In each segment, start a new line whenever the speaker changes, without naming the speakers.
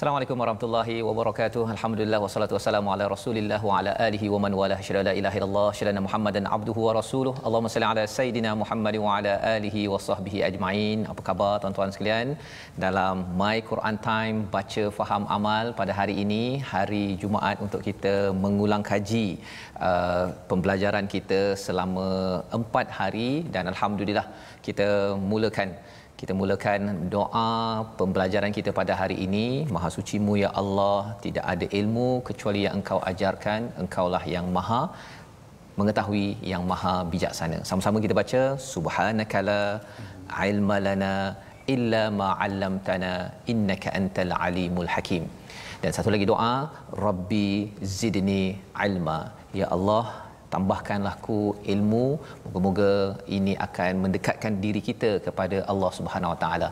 Assalamualaikum warahmatullahi wabarakatuh. Alhamdulillah wassalatu wassalamu ala Rasulillah wa ala alihi wa man walah. Syada la ilaha illallah, syada Muhammadan abduhu wa rasuluh. Allahumma salli ala sayidina Muhammad wa ala alihi wa sahbihi ajma'in. Apa khabar tuan-tuan sekalian? Dalam My Quran Time baca faham amal pada hari ini, hari Jumaat, untuk kita mengulang kaji pembelajaran kita selama 4 hari, dan alhamdulillah kita mulakan doa pembelajaran kita pada hari ini. Maha sucimu ya Allah, tidak ada ilmu kecuali yang Engkau ajarkan. Engkaulah yang maha mengetahui, yang maha bijaksana. Sama-sama kita baca subhanaka la ilma lana illa ma 'allamtana innaka antal alimul hakim. Dan satu lagi doa, Rabbi zidni ilma. Ya Allah, tambahkanlah ku ilmu. Moga-moga ini akan mendekatkan diri kita kepada Allah Subhanahu Wa Taala.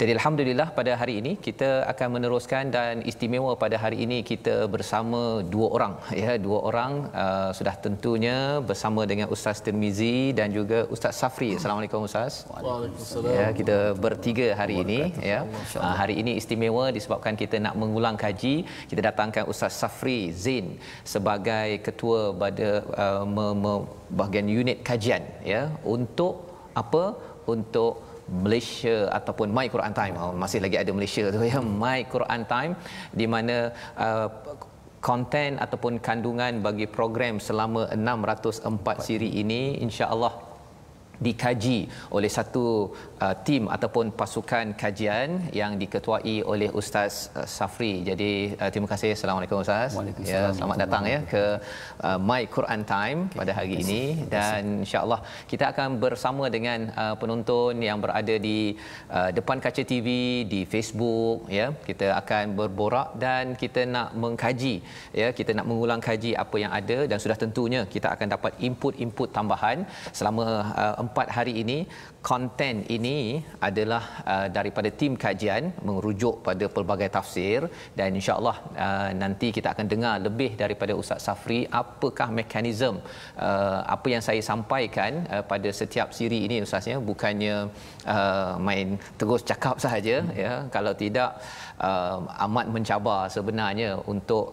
Jadi alhamdulillah pada hari ini kita akan meneruskan, dan istimewa pada hari ini kita bersama dua orang sudah tentunya bersama dengan Ustaz Tirmizi dan juga Ustaz Safri. Assalamualaikum Ustaz.
Waalaikumsalam.
Ya, kita bertiga hari ini ya. Hari ini istimewa disebabkan kita nak mengulang kaji. Kita datangkan Ustaz Safri Zain sebagai ketua pada bahagian unit kajian ya, untuk apa? Untuk Malaysia ataupun My Quran Time. Masih lagi ada Malaysia tu ya, My Quran Time, di mana konten ataupun kandungan bagi program selama 604 siri ini insya-Allah dikaji oleh satu tim ataupun pasukan kajian yang diketuai oleh Ustaz Safri. Jadi terima kasih. Assalamualaikum Ustaz. Ya, selamat datang ya ke My Quran Time pada hari ini, dan insya-Allah kita akan bersama dengan penonton yang berada di depan kaca TV, di Facebook ya. Kita akan berborak dan kita nak mengkaji ya, kita nak mengulang kaji apa yang ada, dan sudah tentunya kita akan dapat input tambahan selama 4 hari ini. Konten ini adalah daripada tim kajian, merujuk pada pelbagai tafsir, dan insya-Allah nanti kita akan dengar lebih daripada Ustaz Safri apakah mekanisme apa yang saya sampaikan pada setiap siri ini Ustaz ya. Bukannya main terus cakap sahaja ya, kalau tidak amat mencabar sebenarnya untuk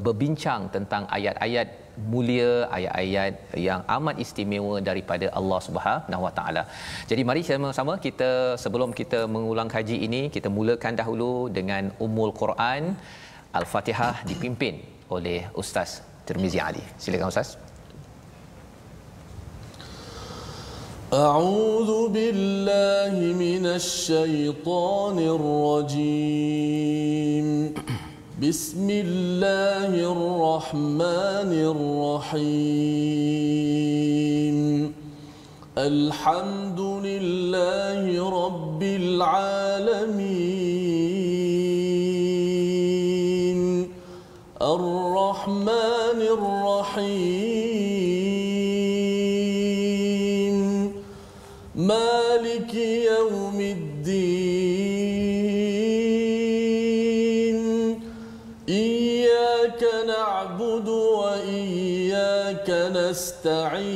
berbincang tentang ayat-ayat mulia, ayat-ayat yang amat istimewa daripada Allah Subhanahu Wa Taala. Jadi mari sama-sama kita, sebelum kita mengulang kaji ini, kita mulakan dahulu dengan Ummul Quran Al-Fatihah dipimpin oleh Ustaz Tirmizi Ali. Silakan Ustaz.
A'udzu billahi minasy syaithanir rajim. Bismillahirrahmanirrahim. Alhamdulillahi rabbil alamin. Ar-Rahmanir Rahim. Maliki yaumiddin. Iyyaka na'budu wa iyyaka nasta'in.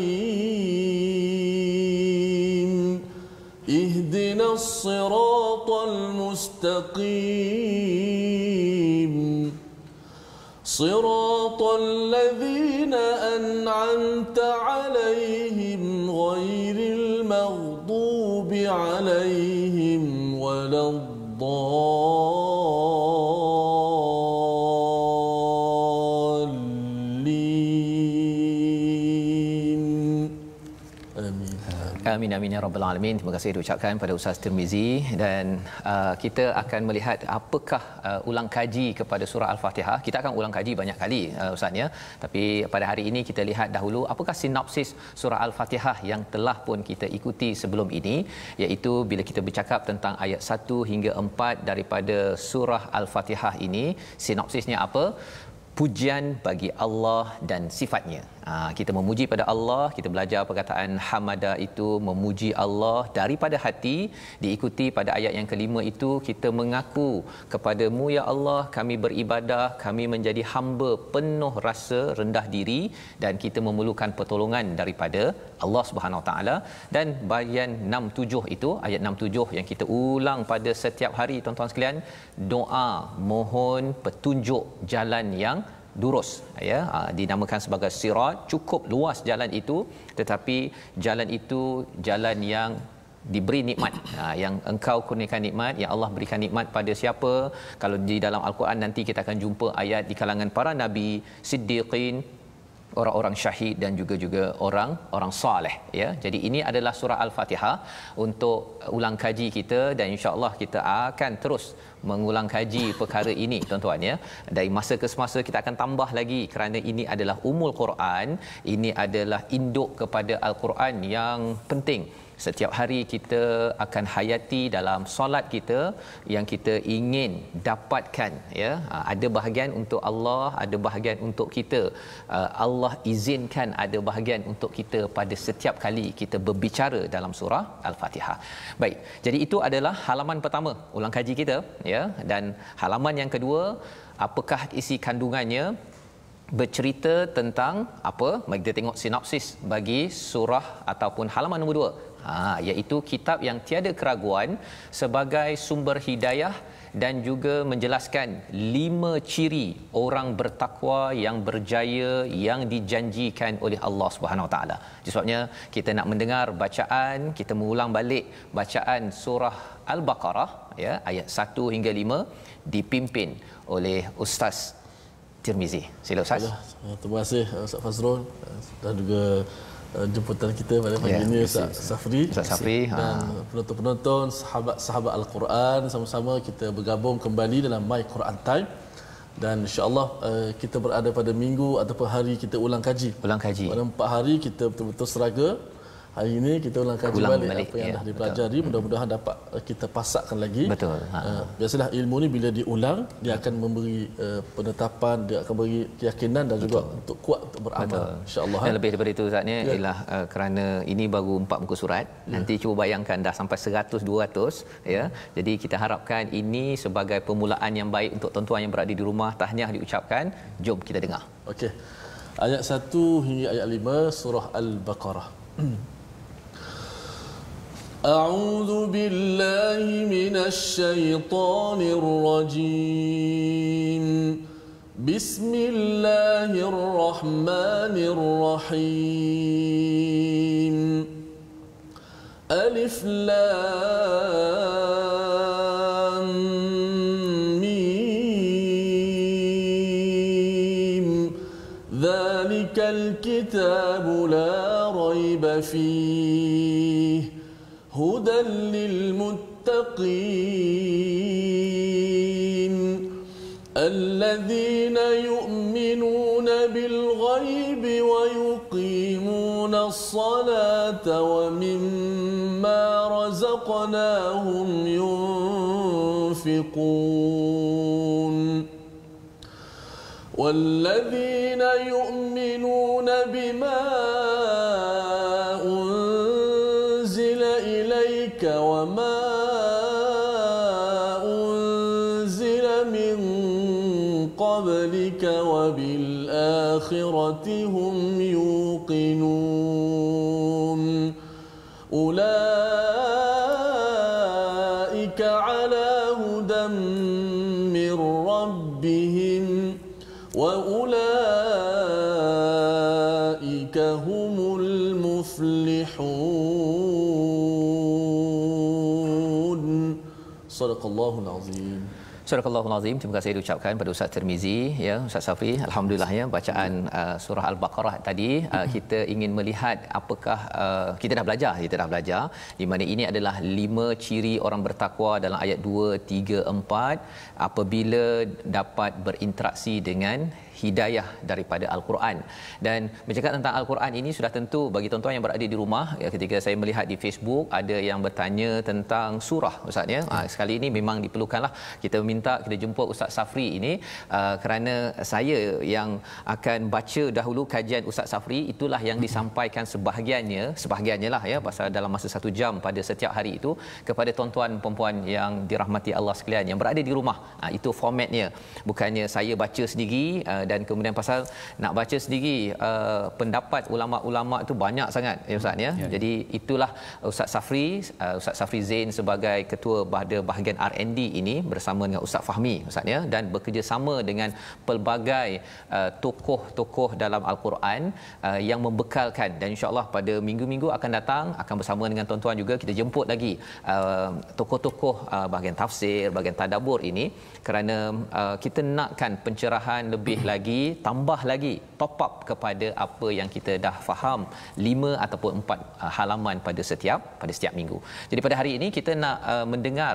Ihdinas siratal mustaqim. Siratal ladzina an'amta 'alaihim ghairil maghdubi 'alaihim waladdallin.
Amin amin ya rabbal alamin. Terima kasih diucapkan pada Ustaz Tirmizi, dan kita akan melihat apakah ulang kaji kepada surah Al-Fatihah. Kita akan ulang kaji banyak kali Ustaz ya, tapi pada hari ini kita lihat dahulu apakah sinopsis surah Al-Fatihah yang telah pun kita ikuti sebelum ini, iaitu bila kita bercakap tentang ayat 1 hingga 4 daripada surah Al-Fatihah ini, sinopsisnya apa? Pujian bagi Allah dan sifatnya. Kita memuji pada Allah, kita belajar perkataan hamada itu memuji Allah daripada hati, diikuti pada ayat yang kelima itu kita mengaku kepada-Mu ya Allah kami beribadah, kami menjadi hamba penuh rasa rendah diri dan kita memerlukan pertolongan daripada Allah Subhanahu Wa Taala. Dan bahagian 6-7 itu, ayat 6-7 yang kita ulang pada setiap hari tuan-tuan sekalian, doa mohon petunjuk jalan yang lurus, ya, dinamakan sebagai sirat. Cukup luas jalan itu, tetapi jalan itu jalan yang diberi nikmat, yang engkau kurniakan nikmat, yang Allah berikan nikmat pada siapa. Kalau di dalam Al-Quran nanti kita akan jumpa ayat di kalangan para nabi, siddiqin, orang-orang syahid dan juga orang soleh, ya. Jadi ini adalah surah Al-Fatihah untuk ulang kaji kita, dan insya-Allah kita akan terus mengulang kaji perkara ini tuan-tuan, ya. Dari masa ke semasa kita akan tambah lagi kerana ini adalah umul Quran, ini adalah induk kepada Al-Quran yang penting. Setiap hari kita akan hayati dalam solat kita yang kita ingin dapatkan, ya. Ada bahagian untuk Allah, ada bahagian untuk kita. Allah izinkan ada bahagian untuk kita pada setiap kali kita berbicara dalam surah Al-Fatihah. Baik, jadi itu adalah halaman pertama ulang kaji kita, ya. Dan halaman yang kedua, apakah isi kandungannya? Bercerita tentang apa? Mari kita tengok sinopsis bagi surah ataupun halaman nombor 2. Iaitu kitab yang tiada keraguan sebagai sumber hidayah, dan juga menjelaskan 5 ciri orang bertakwa yang berjaya yang dijanjikan oleh Allah Subhanahu Wa Taala. Sebabnya kita nak mendengar bacaan, kita mengulang balik bacaan surah Al-Baqarah, ya, ayat 1 hingga 5 dipimpin oleh Ustaz Tirmizi. Sila Ustaz.
Terima kasih Ustaz Fazrul dan juga jemputan kita pada pagi ini Ustaz Safri.
Ustaz Safri
dan penonton-penonton, sahabat-sahabat Al-Quran, sama-sama kita bergabung kembali dalam My Quran Time. Dan insya-Allah kita berada pada minggu ataupun hari kita ulang kaji. Pada 4 hari kita betul-betul seraga. Hari ini kita ulang kaji balik apa yang dah dipelajari. Mudah-mudahan dapat kita pasakkan lagi.
Betul.
Biasalah ilmu ni bila diulang, dia akan memberi penetapan, dia akan beri keyakinan dan juga untuk kuat untuk beramal, insya-Allah.
Dan lebih daripada itu Ustaz ni ialah kerana ini baru 4 muka surat. Nanti cuba bayangkan dah sampai 100 200, ya. Jadi kita harapkan ini sebagai permulaan yang baik untuk tuan-tuan yang berada di rumah. Tahniah diucapkan. Jom kita dengar.
Okey. Ayat 1 hingga ayat 5 surah Al-Baqarah. أعوذ بالله من الشيطان الرجيم بسم الله الرحمن الرحيم ألف لام ميم ذلك الكتاب لا ريب فيه هدى للمتقين الذين يؤمنون بالغيب ويقيمون الصلاة ومما رزقناهم ينفقون والذين يؤمنون بما وما أنزل من قبلك وبالآخرة هم يوقنون أولئك على هدى من ربهم وأولئك هم المفلحون. Sadaqallahul Azim.
Sadaqallahul Azim. Terima kasih diucapkan pada Ustaz Tirmizi, ya, Ustaz Safri. Alhamdulillah, ya, bacaan surah Al-Baqarah tadi kita ingin melihat apakah kita dah belajar di mana ini adalah 5 ciri orang bertakwa dalam ayat 2, 3, 4 apabila dapat berinteraksi dengan hidayah daripada Al-Quran. Dan bercakap tentang Al-Quran ini sudah tentu bagi tuan-tuan yang berada di rumah, ya, ketika saya melihat di Facebook ada yang bertanya tentang surah Ustaz ya. Sekali ini memang diperlukanlah kita jemput Ustaz Safri ini kerana saya yang akan baca dahulu kajian Ustaz Safri, itulah yang disampaikan sebahagiannya lah ya, pasal dalam masa 1 jam pada setiap hari itu kepada tuan-tuan perempuan yang dirahmati Allah sekalian yang berada di rumah. Itu formatnya, bukannya saya baca sendiri dan kemudian pasal nak baca sendiri pendapat ulama-ulama itu banyak sangat ya Ustaz ya. Jadi itulah Ustaz Safri Zain sebagai ketua pada bahagian R&D ini bersama dengan Ustaz Fahmi Ustaz ya, dan bekerjasama dengan pelbagai tokoh-tokoh dalam Al-Quran yang membekalkan, dan insya-Allah pada minggu-minggu akan datang akan bersama dengan tuan-tuan juga kita jemput lagi tokoh-tokoh bahagian tafsir, bahagian tadabbur ini, kerana kita nakkan pencerahan lebih lagi, tambah lagi, top up kepada apa yang kita dah faham 5 ataupun 4 halaman pada setiap minggu. Jadi pada hari ini kita nak mendengar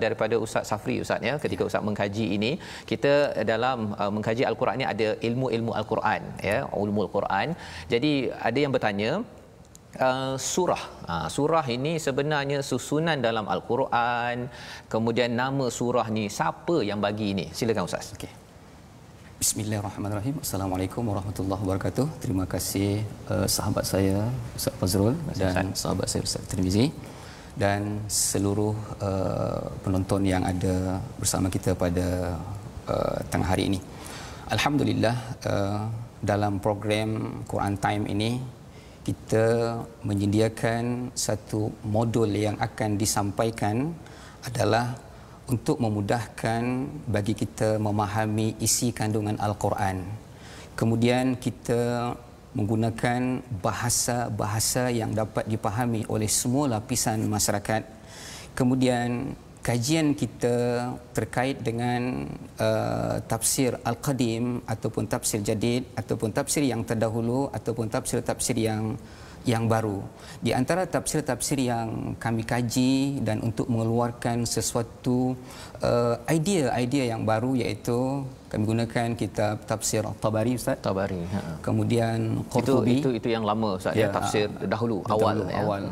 daripada Ustaz Safri Ustaz ya, ketika Ustaz mengkaji ini, kita dalam mengkaji Al-Quran ni ada ilmu-ilmu Al-Quran ya, ulumul Quran. Jadi ada yang bertanya surah ini sebenarnya susunan dalam Al-Quran, kemudian nama surah ni siapa yang bagi ini? Silakan Ustaz.
Okey. Bismillahirrahmanirrahim. Assalamualaikum warahmatullahi wabarakatuh. Terima kasih sahabat saya Ustaz Fazrul dan sahabat saya Ustaz Tirmizi dan seluruh penonton yang ada bersama kita pada tengah hari ini. Alhamdulillah, dalam program Quran Time ini kita menyediakan satu modul yang akan disampaikan adalah untuk memudahkan bagi kita memahami isi kandungan Al-Quran. Kemudian kita menggunakan bahasa-bahasa yang dapat dipahami oleh semua lapisan masyarakat. Kemudian kajian kita terkait dengan tafsir Al-Qadim ataupun tafsir Jadid ataupun tafsir yang terdahulu ataupun tafsir-tafsir yang baru. Di antara tafsir-tafsir yang kami kaji dan untuk mengeluarkan sesuatu idea yang baru, iaitu kami gunakan kitab tafsir Tabari Ustaz.
Tabari.
Kemudian Qurtubi.
Itu yang lama Ustaz ya, tafsir dahulu awal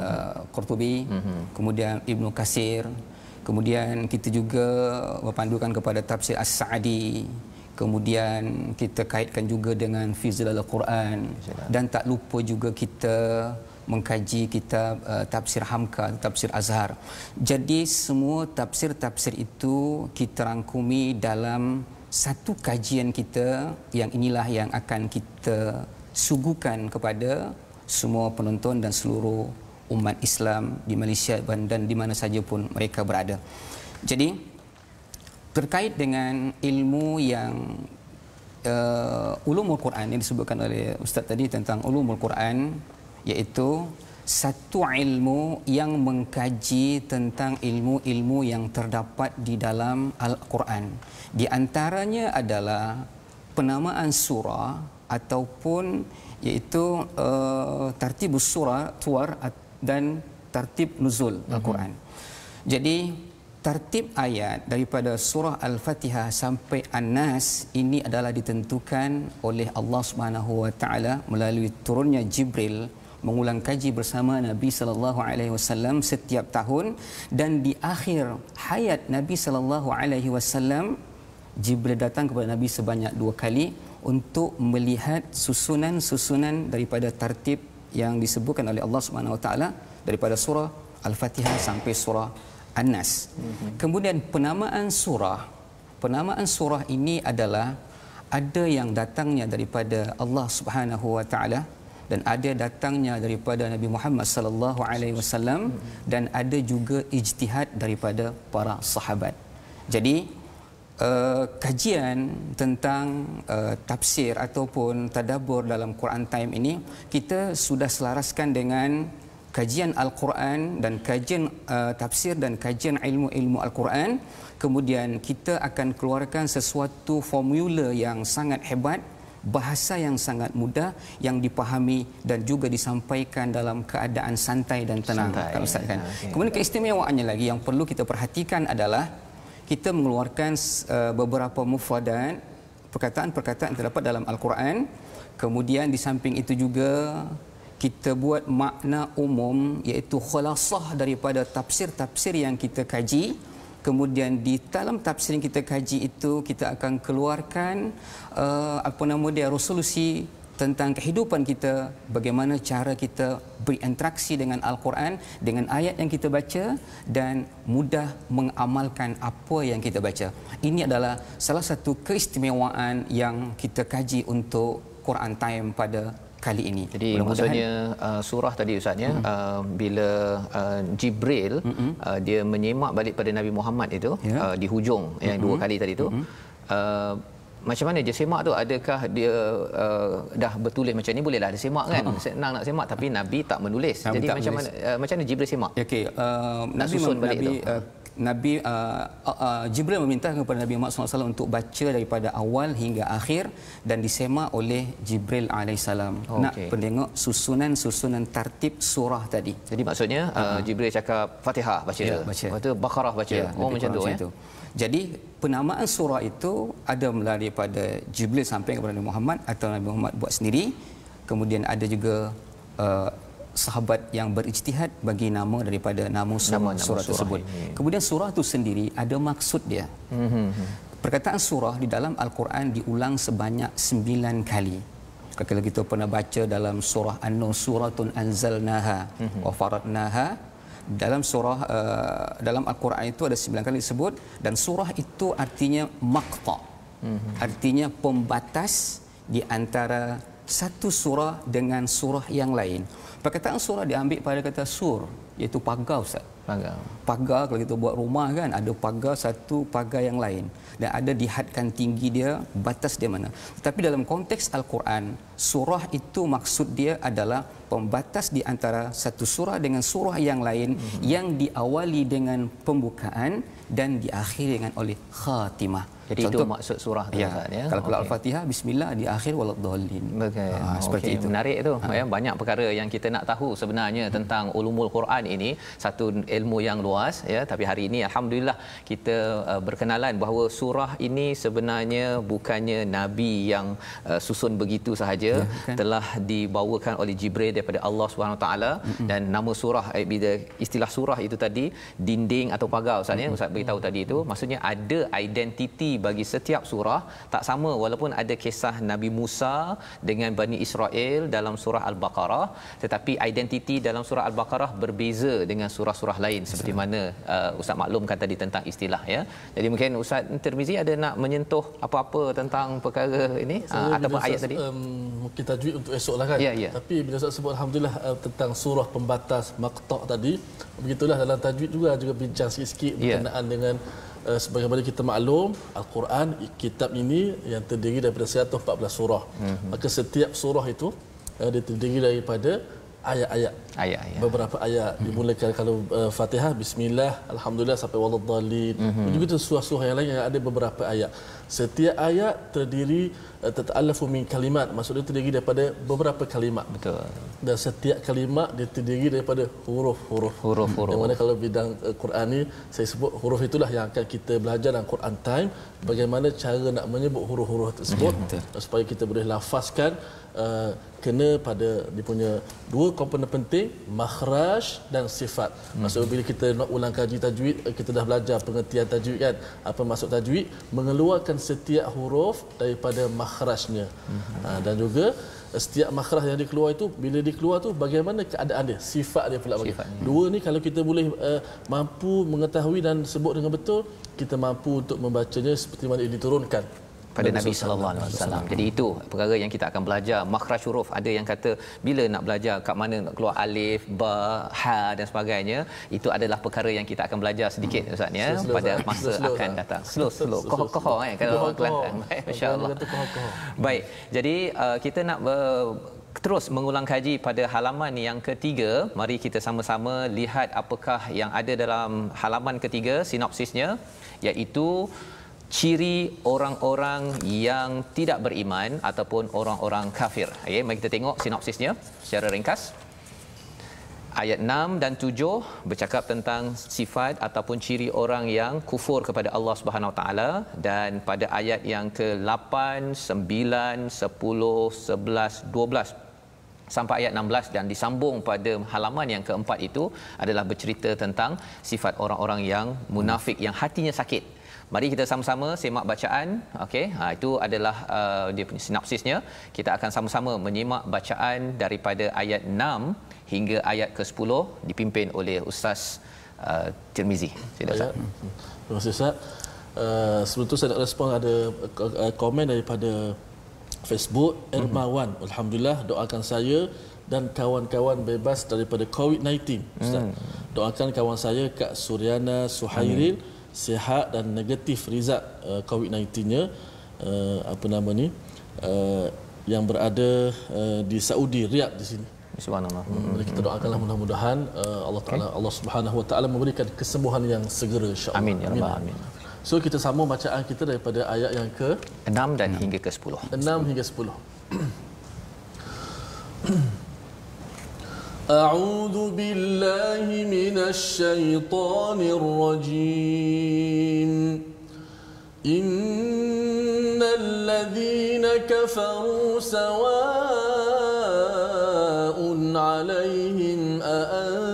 Qurtubi. Kemudian Ibnu Katsir. Kemudian kita juga berpandukan kepada tafsir As-Sa'di. Kemudian kita kaitkan juga dengan Fizlal Al-Quran, dan tak lupa juga kita mengkaji kitab tafsir Hamka, tafsir Azhar. Jadi semua tafsir-tafsir itu kita rangkumi dalam satu kajian kita, yang inilah yang akan kita suguhkan kepada semua penonton dan seluruh umat Islam di Malaysia dan di mana saja pun mereka berada. Jadi terkait dengan ilmu yang ulumul Quran yang disebutkan oleh Ustaz tadi tentang ulumul Quran, iaitu satu ilmu yang mengkaji tentang ilmu-ilmu yang terdapat di dalam Al-Quran. Di antaranya adalah penamaan surah ataupun iaitu tartibus surah tuar dan tartib nuzul Al-Quran. Jadi tartib ayat daripada surah Al-Fatihah sampai An-Nas ini adalah ditentukan oleh Allah Subhanahu wa taala melalui turunnya Jibril mengulang kaji bersama Nabi sallallahu alaihi wasallam setiap tahun, dan di akhir hayat Nabi sallallahu alaihi wasallam Jibril datang kepada Nabi sebanyak 2 kali untuk melihat susunan-susunan daripada tartib yang disebutkan oleh Allah Subhanahu wa taala daripada surah Al-Fatihah sampai surah An-Nas. Kemudian penamaan surah ini adalah ada yang datangnya daripada Allah Subhanahu wa taala dan ada datangnya daripada Nabi Muhammad sallallahu alaihi wasallam, dan ada juga ijtihad daripada para sahabat. Jadi kajian tentang tafsir ataupun tadabbur dalam Quran Time ini kita sudah selaraskan dengan kajian Al-Quran dan kajian tafsir dan kajian ilmu-ilmu Al-Quran. Kemudian kita akan keluarkan sesuatu formula yang sangat hebat, bahasa yang sangat mudah yang dipahami dan juga disampaikan dalam keadaan santai dan tenang. Kalau Ustaz kan. Kemudian keistimewaannya lagi yang perlu kita perhatikan adalah kita mengeluarkan beberapa mufradat, perkataan-perkataan yang terdapat dalam Al-Quran. Kemudian di samping itu juga kita buat makna umum, iaitu khulasah daripada tafsir-tafsir yang kita kaji. Kemudian di dalam tafsir yang kita kaji itu kita akan keluarkan resolusi tentang kehidupan kita, bagaimana cara kita berinteraksi dengan Al-Quran, dengan ayat yang kita baca dan mudah mengamalkan apa yang kita baca. Ini adalah salah satu keistimewaan yang kita kaji untuk Quran Time pada kali ini.
Jadi maksudnya surah tadi Ustaz bila Jibril dia menyemak balik pada Nabi Muhammad itu di hujung yang 2 kali tadi tu, macam mana dia semak tu? Adakah dia dah bertulis macam ni, bolehlah dia semak kan? Senang nak semak, tapi Nabi tak menulis. Jadi macam mana Jibril semak?
Okey, Jibril meminta kepada Nabi Muhammad SAW untuk baca daripada awal hingga akhir dan disemak oleh Jibril alaihissalam. Nak pendengok susunan tartib surah tadi.
Jadi maksudnya Jibril cakap Fatihah baca, lepas tu Baqarah baca. Macam tu.
Jadi penamaan surah itu ada daripada Jibril sampai kepada Nabi Muhammad atau Nabi Muhammad buat sendiri. Kemudian ada juga sahabat yang berijtihad bagi nama daripada nama surah tersebut. Kemudian surah itu sendiri ada maksud dia. Perkataan surah di dalam Al-Quran diulang sebanyak 9 kali. Kalau kita pernah baca dalam surah An-Nur, suratun anzalnaha wa faradnaha, dalam surah dalam Al-Quran itu ada 9 kali disebut, dan surah itu artinya maqta, artinya pembatas di antara satu surah dengan surah yang lain. Perkataan surah diambil pada kata sur, iaitu pagar, Ustaz. Pagar kalau kita buat rumah kan, ada pagar satu, pagar yang lain, dan ada dihadkan tinggi dia, batas dia mana. Tetapi dalam konteks Al-Quran, surah itu maksud dia adalah pembatas di antara satu surah dengan surah yang lain, yang diawali dengan pembukaan dan diakhiri dengan oleh khatimah.
Jadi contoh, itu maksud surah tu,
Ustaz, ya. Kalau Al-Fatihah bismillah, di akhir waladdallin.
Seperti itu. Menarik tu. Banyak perkara yang kita nak tahu sebenarnya tentang ulumul Quran ini, satu ilmu yang luas ya, tapi hari ini alhamdulillah kita berkenalan bahawa surah ini sebenarnya bukannya nabi yang susun begitu sahaja, telah dibawakan oleh Jibril daripada Allah Subhanahu taala. Dan nama surah, bila istilah surah itu tadi, dinding atau pagar, Ustaz ya, Ustaz beritahu tadi itu, maksudnya ada identiti bagi setiap surah. Tak sama, walaupun ada kisah Nabi Musa dengan Bani Israel dalam surah Al-Baqarah, tetapi identiti dalam surah Al-Baqarah berbeza dengan surah-surah lain, seperti mana Ustaz maklumkan tadi tentang istilah ya. Jadi mungkin Ustaz Tirmizi ada nak menyentuh apa-apa tentang perkara ini ataupun ayat tadi?
Mungkin tajwid untuk esok lah kan. Tapi bila Ustaz sebut alhamdulillah tentang surah pembatas maqta' tadi, begitulah dalam tajwid juga bincang sikit-sikit berkenaan dengan sebagaimana kita maklum, Al-Quran, kitab ini yang terdiri daripada 114 surah. Maka setiap surah itu dia terdiri daripada ayat-ayat. Beberapa ayat dimulakan kalau Fatihah bismillah, alhamdulillah sampai waladdallin. Juga tu surah-surah yang lain yang ada beberapa ayat. Setiap ayat terdiri tata'allafu min kalimat, maksudnya terdiri daripada beberapa kalimat.
Betul.
Dan setiap kalimat dia terdiri daripada huruf-huruf. Yang mana kalau bidang Quran ni saya sebut huruf itulah yang akan kita belajar dalam Quran Time, bagaimana cara nak menyebut huruf-huruf tersebut supaya kita boleh lafazkan kena pada dia punya 2 komponen penting, makhraj dan sifat. Maksudnya bila kita nak ulang kaji tajwid, kita dah belajar pengertian tajwid kan, apa maksud tajwid, mengeluarkan setiap huruf daripada makhrajnya. Dan juga setiap makhraj yang dikeluar itu, bila dikeluar tu bagaimana keadaan dia, sifat dia pula bagi. Dua ni kalau kita boleh mampu mengetahui dan sebut dengan betul, kita mampu untuk membacanya seperti mana ia diturunkan
pada Nabi sallallahu alaihi wasallam. Jadi itu perkara yang kita akan belajar, makhraj huruf. Ada yang kata bila nak belajar kat mana nak keluar alif, ba, ha dan sebagainya, itu adalah perkara yang kita akan belajar sedikit Ustaz ya pada masa akan datang. Slow koh kalau Kelantan. Masya-Allah. Baik. Jadi kita nak terus mengulang kaji pada halaman yang ketiga. Mari kita sama-sama lihat apakah yang ada dalam halaman ketiga, sinopsisnya, iaitu ciri orang-orang yang tidak beriman ataupun orang-orang kafir. Okey, mari kita tengok sinopsisnya secara ringkas. Ayat 6 dan 7 bercakap tentang sifat ataupun ciri orang yang kufur kepada Allah Subhanahu Wa Taala, dan pada ayat yang ke-8, 9, 10, 11, 12 sampai ayat 16 dan disambung pada halaman yang keempat itu adalah bercerita tentang sifat orang-orang yang munafik yang hatinya sakit. Mari kita sama-sama semak bacaan. Okey, itu adalah dia punya sinopsisnya. Kita akan sama-sama menyimak bacaan daripada ayat 6 hingga ayat ke-10 dipimpin oleh Ustaz Tirmizi. Sila Ustaz.
Terima kasih Ustaz. Sebelum tu saya nak respon ada komen daripada Facebook Ermawan. Alhamdulillah, doakan saya dan kawan-kawan bebas daripada COVID-19. Ustaz. Doakan kawan saya Kak Suryana Suhairil sihat dan negatif result COVID-19-nya, yang berada di Saudi, Riyadh di sini.
Subhanallah.
Kita doakanlah mudah-mudahan Allah Taala, Allah Subhanahu Wa Taala memberikan kesembuhan yang segera, insya-Allah.
Amin ya rabbal alamin.
So kita sambung bacaan kita daripada ayat yang ke-6
dan hingga ke-10.
6 hingga 10. أعوذ بالله من الشيطان الرجيم إن الذين كفروا سواء عليهم أأنذرتهم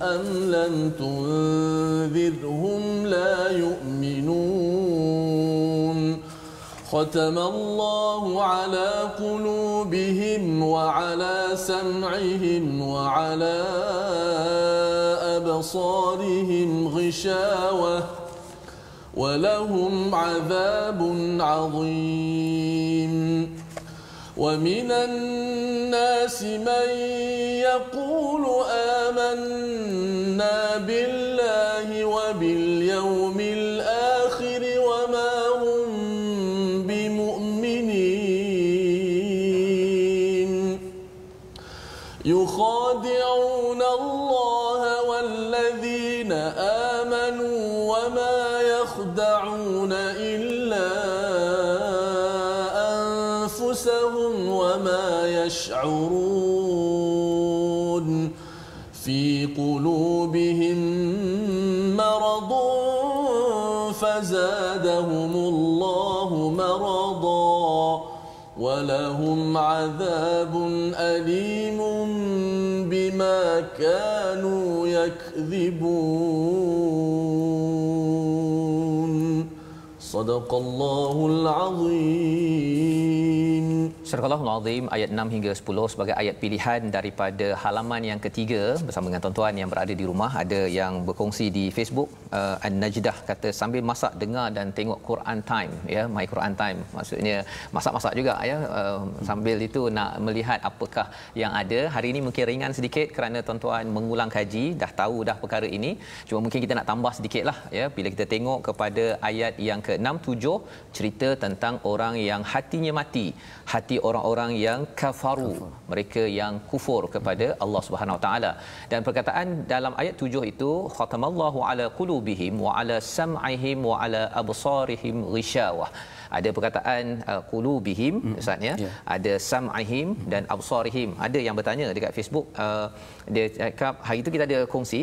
أم لم تنذرهم لا يؤمنون ختم الله على قلوبهم وعلى سمعهم وعلى أبصارهم غشاوة ولهم عذاب عظيم ومن الناس من يقول آمنا بالله وباليوم الآخر وما هم يخادعون الله والذين آمنوا وما يخدعون إلا أنفسهم وما يشعرون في قلوبهم مرض فزادهم الله مرضا ولهم عذاب أليم بما كانوا يكذبون صدق الله العظيم.
Surah Al-Azim ayat 6 hingga 10 sebagai ayat pilihan daripada halaman yang ketiga bersama dengan tuan-tuan yang berada di rumah. Ada yang berkongsi di Facebook, An-Najdah kata sambil masak dengar dan tengok Quran Time, ya, My Quran Time. Maksudnya masak-masak juga, ya, sambil itu nak melihat apakah yang ada. Hari ini mungkin ringan sedikit kerana tuan-tuan mengulang kaji, dah tahu dah perkara ini. Cuma mungkin kita nak tambah sedikitlah, ya, bila kita tengok kepada ayat yang ke-6 7 cerita tentang orang yang hatinya mati, hati orang-orang yang kafaru, mereka yang kufur kepada Allah Subhanahu Wa Taala. Dan perkataan dalam ayat 7 itu, khatamallahu ala qulubihim wa ala sam'ihim wa ala absarihim ghishawah. Ada perkataan qulubihim, Ustaz, ya, ada sam'ihim dan absarihim. Ada yang bertanya dekat Facebook, dia cakap hari itu kita ada kongsi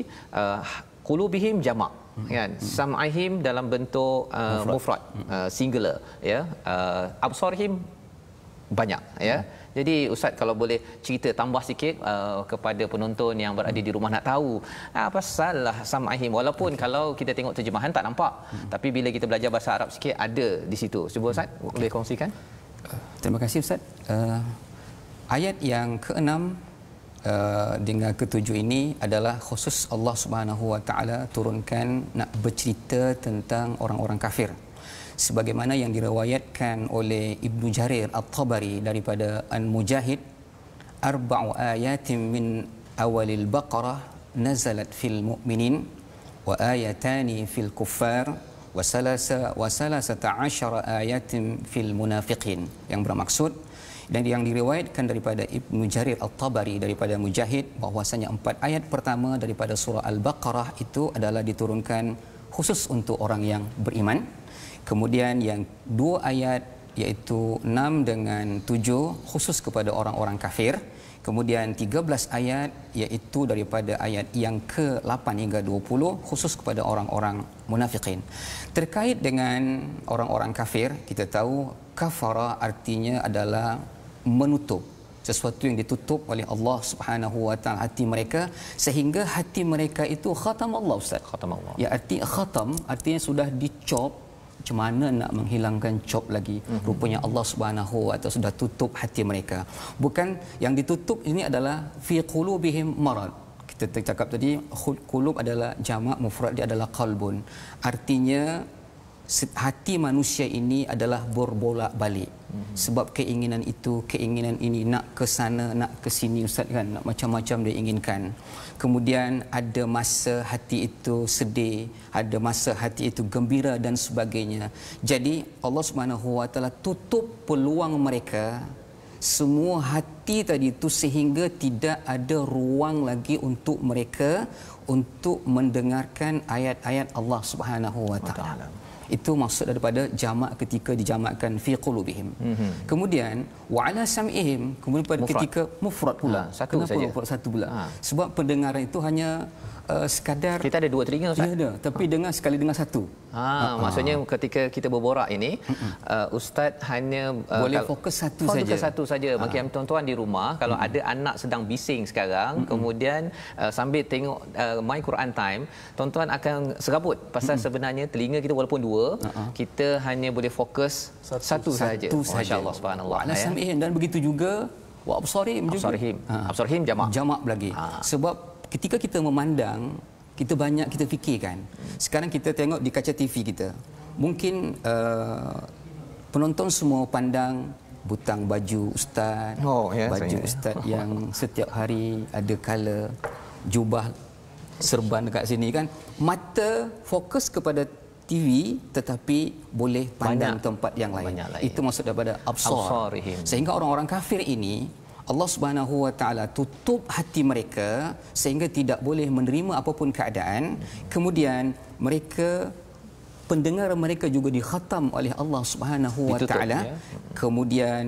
qulubihim jamak, kan, sam'ihim dalam bentuk mufrad, singular, ya, absarihim banyak, ya. Jadi Ustaz kalau boleh cerita tambah sikit kepada penonton yang berada di rumah nak tahu apa salah sam'ihim, walaupun kalau kita tengok terjemahan tak nampak, tapi bila kita belajar bahasa Arab sikit ada di situ. Cuba Ustaz boleh kongsikan.
Terima kasih Ustaz. Ayat yang ke-6 dengan ke-7 ini adalah khusus Allah Subhanahu Wa Taala turunkan nak bercerita tentang orang-orang kafir, sebagaimana yang diriwayatkan oleh Ibnu Jarir At-Tabari daripada An-Mujahid, arba'u ayatin min awalil Baqarah nazalat fil mu'minin wa ayatani fil kuffar wa salasata asyara ayatin fil munafiqin, yang bermaksud dan yang diriwayatkan daripada Ibnu Jarir At-Tabari daripada Mujahid bahwasanya 4 ayat pertama daripada surah Al-Baqarah itu adalah diturunkan khusus untuk orang yang beriman. Kemudian yang 2 ayat iaitu 6 dengan 7 khusus kepada orang-orang kafir. Kemudian 13 ayat iaitu daripada ayat yang ke-8 hingga 20 khusus kepada orang-orang munafikin. Terkait dengan orang-orang kafir, kita tahu kafara artinya adalah menutup, sesuatu yang ditutup oleh Allah Subhanahu wa taala hati mereka, sehingga hati mereka itu khatam Allah, Ustaz.
Khatam Allah.
Ya, arti khatam artinya sudah dicop. Macam mana nak menghilangkan cop lagi? Rupanya Allah Subhanahu wa taala sudah tutup hati mereka. Bukan yang ditutup ini adalah fi qulubihim marad. Kita cakap tadi qulub adalah jamak, mufrad dia adalah qalbun. Artinya hati manusia ini adalah berbolak-balik. Sebab keinginan itu, keinginan ini, nak ke sana, nak ke sini, Ustaz, kan, nak macam-macam dia inginkan. Kemudian ada masa hati itu sedih, ada masa hati itu gembira dan sebagainya. Jadi Allah Subhanahu wa taala tutup peluang mereka, semua hati tadi itu, sehingga tidak ada ruang lagi untuk mereka untuk mendengarkan ayat-ayat Allah Subhanahu wa taala. Itu maksud daripada jamak ketika dijamakkan fi qulubihim. Kemudian wa ala sam'ihim, kemudian pada ketika mufrad pula.
Satu saja.
Satu pula. Sebab pendengaran itu hanya sekadar
kita ada 2 telinga, Ustaz.
Ya, ada, tapi dengar sekali dengar satu.
Maksudnya ketika kita berborak ini, Ustaz hanya
boleh fokus satu saja.
Fokus satu saja. Bagi tuan-tuan di rumah, kalau ada anak sedang bising sekarang, kemudian sambil tengok My Quran Time, tuan-tuan akan serabut pasal sebenarnya telinga kita walaupun 2, kita hanya boleh fokus satu saja. Masya-Allah, subhanallah.
Ya. Dan begitu juga wa absarihim juga.
Absarihim jamak.
Jamak lagi. Sebab ketika kita memandang, kita banyak kita fikirkan. Sekarang kita tengok di kaca TV kita. Mungkin penonton semua pandang butang baju ustaz, baju ustaz yang setiap hari ada color, jubah serban dekat sini kan. Mata fokus kepada TV tetapi boleh pandang tempat yang lain. Itu maksud daripada absar. Sehingga orang-orang kafir ini Allah Subhanahu wa taala tutup hati mereka sehingga tidak boleh menerima apapun keadaan. Kemudian mereka, pendengaran mereka juga dikhatam oleh Allah Subhanahu wa taala. Kemudian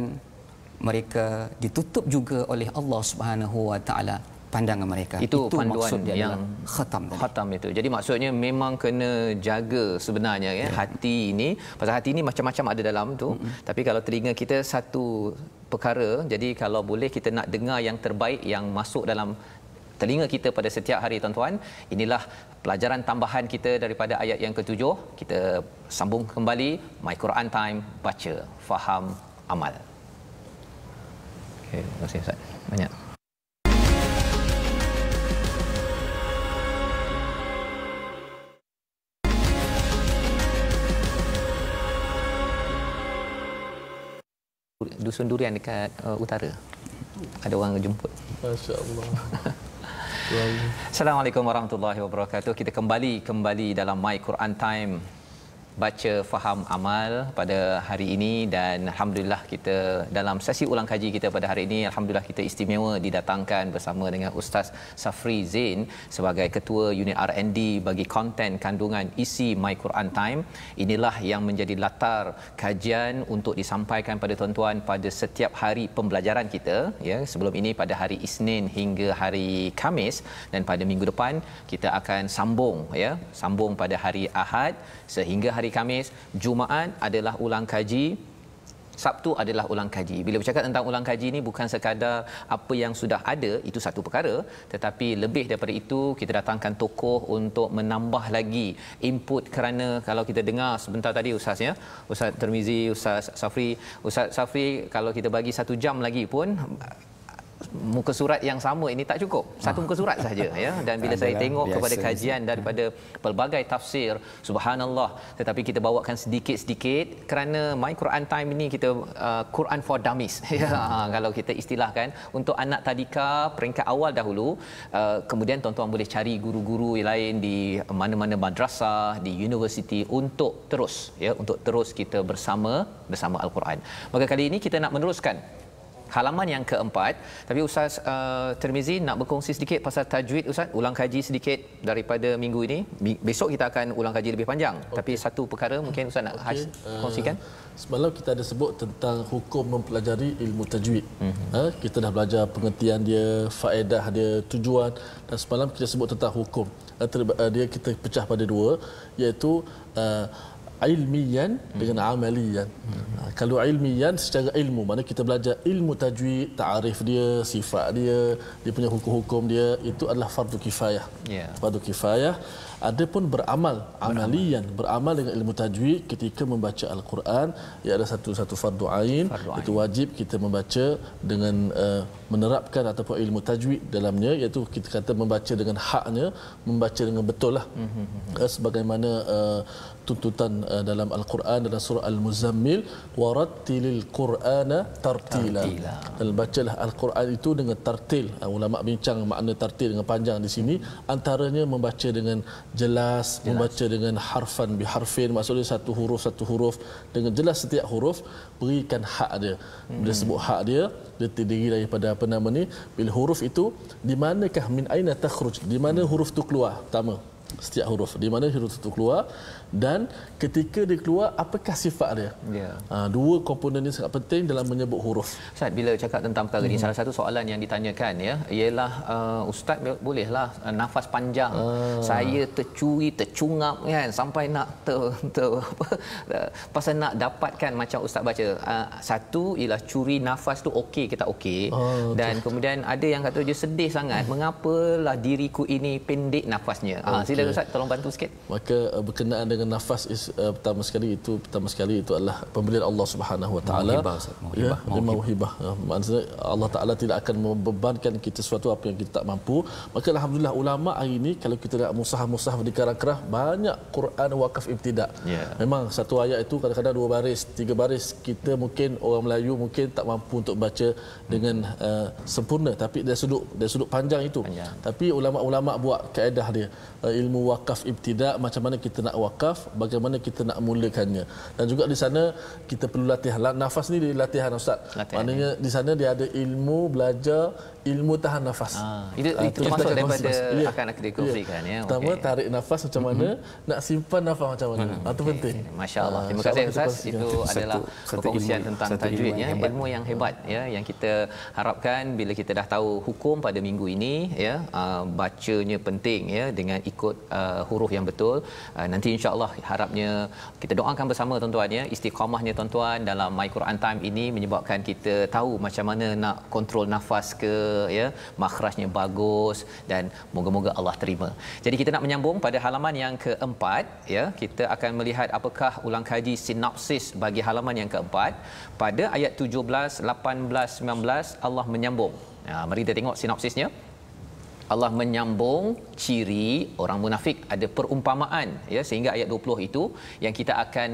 mereka ditutup juga oleh Allah Subhanahu wa taala pandangan mereka.
Itu panduan yang
khatam tadi.
Khatam itu. Jadi maksudnya memang kena jaga sebenarnya ya, hati ini. Pasal hati ini macam-macam ada dalam tu. Tapi kalau telinga kita satu perkara, jadi kalau boleh kita nak dengar yang terbaik yang masuk dalam telinga kita pada setiap hari, tuan-tuan. Inilah pelajaran tambahan kita daripada ayat yang ke-7. Kita sambung kembali My Quran Time, baca, faham, amal. Okey, terima kasih Ustaz. Banyak. Dusun durian dekat utara. Ada orang jemput.
Masya-Allah.
Assalamualaikum warahmatullahi wabarakatuh. Kita kembali dalam My Quran Time, baca, faham, amal pada hari ini. Dan alhamdulillah kita dalam sesi ulang kaji kita pada hari ini, alhamdulillah kita istimewa didatangkan bersama dengan Ustaz Safri Zain sebagai ketua unit R&D bagi konten kandungan isi My Quran Time. Inilah yang menjadi latar kajian untuk disampaikan pada tuan-tuan pada setiap hari pembelajaran kita ya. Sebelum ini pada hari Isnin hingga hari Khamis, dan pada minggu depan kita akan sambung pada hari Ahad sehingga hari Khamis. Jumaat adalah ulang kaji, Sabtu adalah ulang kaji. Bila bercakap tentang ulang kaji ini, bukan sekadar apa yang sudah ada, itu satu perkara, tetapi lebih daripada itu kita datangkan tokoh untuk menambah lagi input. Kerana kalau kita dengar sebentar tadi Ustaz ya, Ustaz Termizi, Ustaz Safri, kalau kita bagi 1 jam lagi pun muka surat yang sama ini tak cukup. Satu muka surat saja ya. Dan bila saya tengok kepada kajian daripada pelbagai tafsir, subhanallah, tetapi kita bawakan sedikit-sedikit kerana My Quran Time ini kita Quran for Dummies ya, kalau kita istilahkan, untuk anak tadika peringkat awal dahulu. Kemudian tuan-tuan boleh cari guru-guru lain di mana-mana madrasah, di universiti untuk terus kita bersama Al-Quran. Maka kali ini kita nak meneruskan halaman yang keempat. Tapi Ustaz Tirmizi nak berkongsi sedikit pasal tajwid Ustaz, ulang kaji sedikit daripada minggu ini. Besok kita akan ulang kaji lebih panjang. Tapi satu perkara mungkin Ustaz nak kongsikan.
Semalam kita ada sebut tentang hukum mempelajari ilmu tajwid. Kita dah belajar pengertian dia, faedah dia, tujuan, dan semalam kita sebut tentang hukum. Dia kita pecah pada dua, iaitu ilmiyan dengan amaliyan. Kalau ilmiyan secara ilmu, mana kita belajar ilmu tajwid, ta'arif dia, sifat dia, dia punya hukum-hukum dia, itu adalah fardu kifayah. Fardu kifayah. Adapun beramal, amaliyan, beramal dengan ilmu tajwid ketika membaca Al-Quran, ia ada satu fardu ain. Itu wajib kita membaca dengan menerapkan ataupun ilmu tajwid dalamnya, iaitu kita kata membaca dengan haknya, membaca dengan betul lah. Sebagaimana tuntutan dalam Al-Quran dalam surah Al-Muzammil, warattilil Qur'ana tartila. Dan bacalah Al-Quran itu dengan tartil. Ulama bincang makna tartil dengan panjang di sini, antaranya membaca dengan jelas, membaca dengan harfan biharfin, maksudnya satu huruf dengan jelas setiap huruf, berikan hak dia. Bila sebut hak dia, dia terdiri daripada apa nama ni, bila huruf itu di manakah, min aina takhruj, di mana huruf tu keluar, pertama setiap huruf di mana huruf itu keluar, dan ketika dia keluar apakah sifat dia. Dua komponen ini sangat penting dalam menyebut huruf.
Ustaz, bila cakap tentang perkara ini, salah satu soalan yang ditanyakan ialah Ustaz bolehlah nafas panjang, saya tercuri tercungap kan sampai nak pasal nak dapatkan macam Ustaz baca. Satu ialah curi nafas tu okey ke tak okey, dan kemudian ada yang kata dia sedih sangat, mengapalah diriku ini pendek nafasnya. Sila Ustaz tolong bantu sikit.
Maka berkenaan dengan nafas pertama sekali itu adalah pemberian Allah Subhanahu Wa Taala. Mauhibah. Maksudnya Allah Taala tidak akan membebankan kita sesuatu apa yang kita tak mampu. Maka alhamdulillah ulama hari ini kalau kita lihat mushaf di Karang-Kerah, banyak Quran wakaf ibtida. Memang satu ayat itu kadang-kadang 2 baris, 3 baris. Kita mungkin orang Melayu mungkin tak mampu untuk baca dengan sempurna, tapi dari sudut panjang itu. Tapi ulama-ulama buat kaedah dia, ilmu wakaf ibtida, macam mana kita nak wakaf, bagaimana kita nak mulakannya. Dan juga di sana kita perlu latihan. Nafas ni latihan Ustaz. Maknanya di sana dia ada ilmu belajar ilmu tahan nafas.
Itu termasuk daripada akan dikongsikan ya.
Pertama tarik nafas macam mana, nak simpan nafas macam mana. Itu penting.
Masya-Allah. Terima kasih Ustaz. Itu adalah perkongsian tentang tajwid ya, ilmu yang hebat ya, yang kita harapkan bila kita dah tahu hukum pada minggu ini ya, bacanya penting ya dengan ikut huruf yang betul. Nanti insya-Allah harapnya kita doakan bersama tuan-tuan ya, istiqamahnya tuan-tuan dalam My Quran Time ini menyebabkan kita tahu macam mana nak kontrol nafas ke ya, makhrajnya bagus, dan moga-moga Allah terima. Jadi kita nak menyambung pada halaman yang keempat ya. Kita akan melihat apakah ulang kaji sinopsis bagi halaman yang keempat. Pada ayat 17, 18, 19 Allah menyambung. Mari kita tengok sinopsisnya. Allah menyambung ciri orang munafik, ada perumpamaan ya, sehingga ayat 20 itu yang kita akan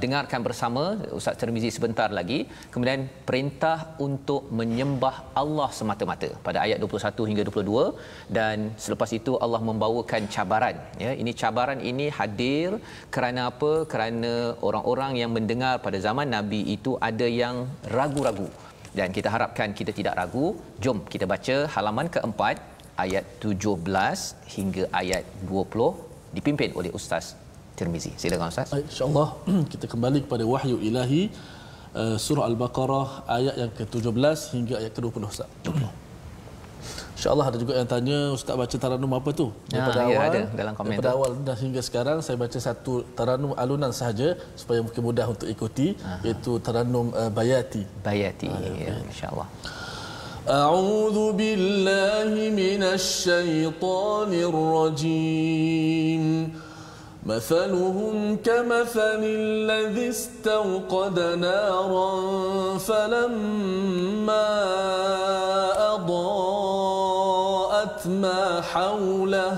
dengarkan bersama Ustaz Tirmizi sebentar lagi. Kemudian perintah untuk menyembah Allah semata-mata pada ayat 21 hingga 22, dan selepas itu Allah membawakan cabaran ya. Ini cabaran ini hadir kerana apa? Kerana orang-orang yang mendengar pada zaman Nabi itu ada yang ragu-ragu, dan kita harapkan kita tidak ragu. Jom kita baca halaman keempat ayat 17 hingga ayat 20 dipimpin oleh Ustaz Tirmizi. Silakan Ustaz.
InsyaAllah kita kembali kepada wahyu ilahi, surah Al-Baqarah ayat yang ke-17 hingga ayat ke-20 Ustaz. InsyaAllah ada juga yang tanya, Ustaz baca taranum apa tu? Daripada awal,
ada dalam komen
daripada awal dan hingga sekarang saya baca satu taranum alunan sahaja supaya mungkin mudah untuk ikuti, iaitu taranum Bayati.
Ya, insya-Allah.
أعوذ بالله من الشيطان الرجيم مثلهم كمثل الذي استوقد نارا فلما أضاءت ما حوله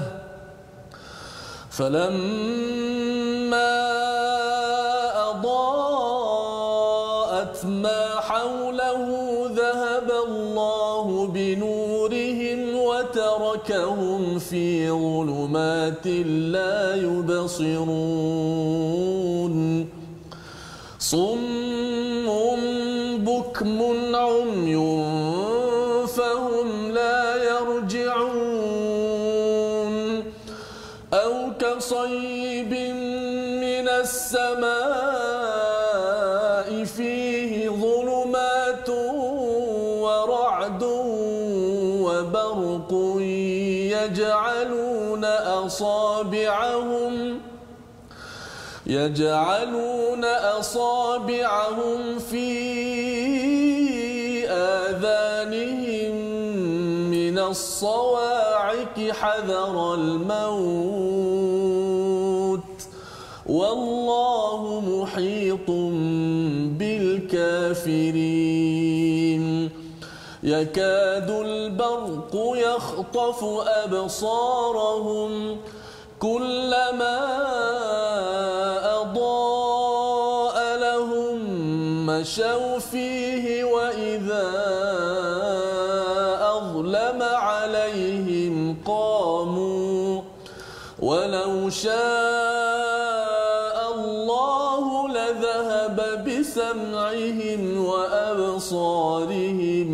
ذهب الله بنورهم وتركهم في ظلمات لا يبصرون صم بكم عمي رعد وبرق يجعلون أصابعهم في آذانهم من الصواعق حذر الموت والله محيط بالكافرين يكاد البرق يخطف أبصارهم كلما أضاء لهم مشوا فيه وإذا أظلم عليهم قاموا ولو شاء الله لذهب بسمعهم وأبصارهم